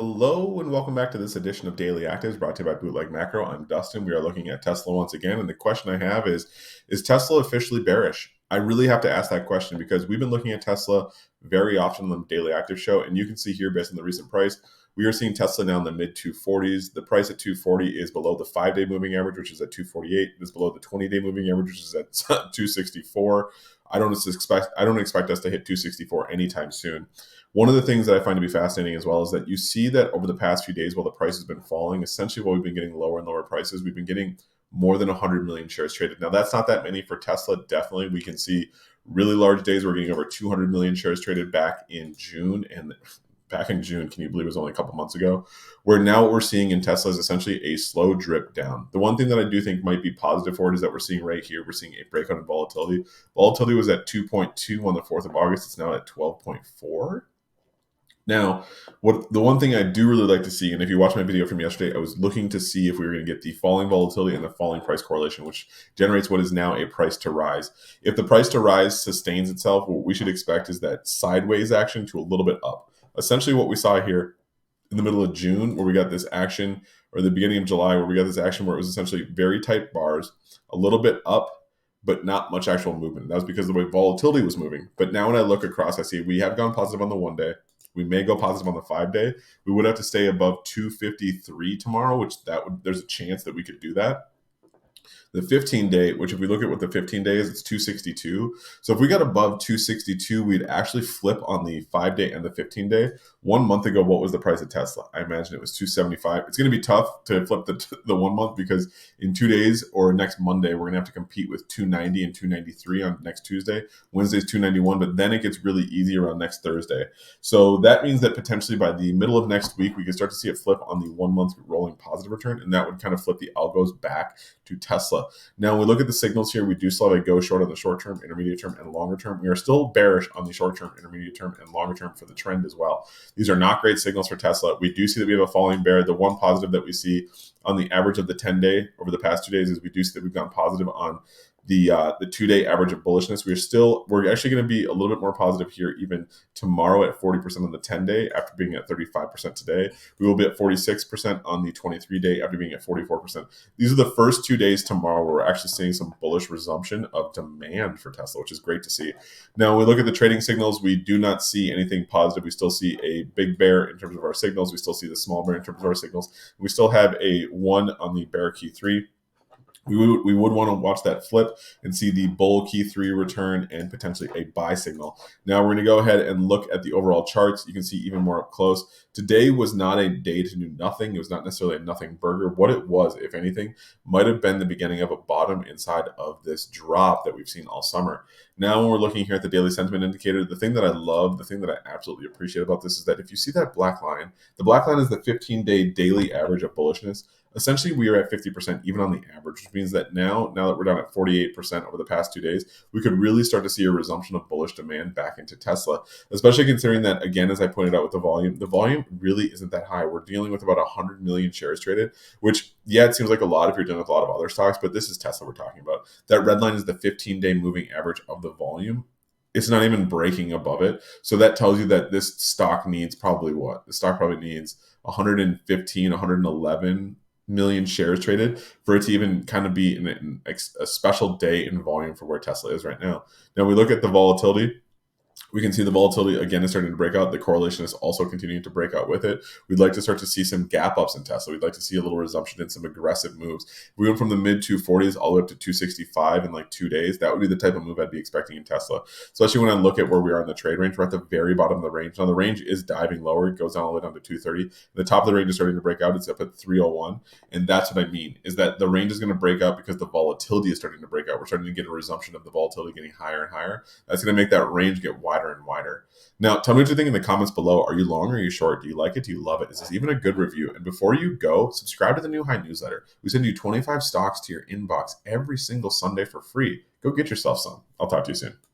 Hello and welcome back to this edition of Daily Actives brought to you by Bootleg Macro. I'm Dustin. We are looking at Tesla once again. And the question I have is Tesla officially bearish? I really have to ask that question because we've been looking at Tesla very often on the Daily Active show. And you can see here, based on the recent price, we are seeing Tesla now in the mid 240s. The price at 240 is below the 5-day moving average, which is at 248. It is below the 20-day moving average, which is at 264. I don't expect us to hit 264 anytime soon. One of the things that I find to be fascinating as well is that you see that over the past few days, while the price has been falling, essentially while we've been getting lower and lower prices, we've been getting more than 100 million shares traded. Now, that's not that many for Tesla. Definitely, we can see really large days. We're getting over 200 million shares traded back in June. And back in June, can you believe it was only a couple months ago? Where now what we're seeing in Tesla is essentially a slow drip down. The one thing that I do think might be positive for it is that we're seeing right here, we're seeing a breakout in volatility. Volatility was at 2.2 on the 4th of August. It's now at 12.4. Now, the one thing I do really like to see, and if you watch my video from yesterday, I was looking to see if we were going to get the falling volatility and the falling price correlation, which generates what is now a price to rise. If the price to rise sustains itself, what we should expect is that sideways action to a little bit up. Essentially what we saw here in the middle of June, where we got this action, or the beginning of July, where we got this action where it was essentially very tight bars, a little bit up, but not much actual movement. That was because of the way volatility was moving. But now when I look across, I see we have gone positive on the 1 day. We may go positive on the 5-day. We would have to stay above 253 tomorrow, which there's a chance that we could do that. The 15-day, which if we look at what the 15-day is, it's 262. So if we got above 262, we'd actually flip on the 5-day and the 15-day. 1 month ago, what was the price of Tesla? I imagine it was 275. It's going to be tough to flip the 1 month because in 2 days or next Monday, we're going to have to compete with 290 and 293 on next Tuesday. Wednesday's 291, but then it gets really easy around next Thursday. So that means that potentially by the middle of next week, we can start to see it flip on the 1 month rolling positive return, and that would kind of flip the algos back to Tesla. Now, when we look at the signals here, we do still have a go short on the short term, intermediate term, and longer term. We are still bearish on the short term, intermediate term, and longer term for the trend as well. These are not great signals for Tesla. We do see that we have a falling bear. The one positive that we see on the average of the 10-day over the past 2 days is we do see that we've gone positive on the 2-day average of bullishness. We're actually going to be a little bit more positive here even tomorrow at 40% on the 10-day after being at 35% today. We will be at 46% on the 23-day after being at 44%. These are the first 2 days tomorrow where we're actually seeing some bullish resumption of demand for Tesla, which is great to see. Now, when we look at the trading signals, we do not see anything positive. We still see a big bear in terms of our signals. We still see the small bear in terms of our signals. We still have a 1 on the bear key 3. We would want to watch that flip and see the bull key 3 return and potentially a buy signal. Now we're going to go ahead and look at the overall charts. You can see even more up close. Today was not a day to do nothing. It was not necessarily a nothing burger. What it was, if anything, might have been the beginning of a bottom inside of this drop that we've seen all summer. Now when we're looking here at the daily sentiment indicator, the thing that I love, the thing that I absolutely appreciate about this is that if you see that black line, the black line is the 15-day daily average of bullishness. Essentially, we are at 50% even on the average, which means that now that we're down at 48% over the past 2 days, we could really start to see a resumption of bullish demand back into Tesla, especially considering that, again, as I pointed out with the volume really isn't that high. We're dealing with about 100 million shares traded, which, yeah, it seems like a lot if you're dealing with a lot of other stocks, but this is Tesla we're talking about. That red line is the 15-day moving average of the volume. It's not even breaking above it. So that tells you that this stock needs probably what? The stock probably needs 115, 111 million shares traded for it to even kind of be a special day in volume for where Tesla is right now. Now we look at the volatility. We can see the volatility again is starting to break out. The correlation is also continuing to break out with it. We'd like to start to see some gap ups in Tesla. We'd like to see a little resumption in some aggressive moves. We went from the mid 240s all the way up to 265 in like 2 days. That would be the type of move I'd be expecting in Tesla, especially when I look at where we are in the trade range. We're at the very bottom of the range. Now the range is diving lower. It goes down all the way down to 230. The top of the range is starting to break out. It's up at 301. And that's what I mean, is that the range is going to break out because the volatility is starting to break out. We're starting to get a resumption of the volatility getting higher and higher. That's going to make that range get wider and wider. Now, tell me what you think in the comments below. Are you long or are you short? Do you like it? Do you love it? Is this even a good review? And before you go, subscribe to the New High newsletter. We send you 25 stocks to your inbox every single Sunday for free. Go get yourself some. I'll talk to you soon.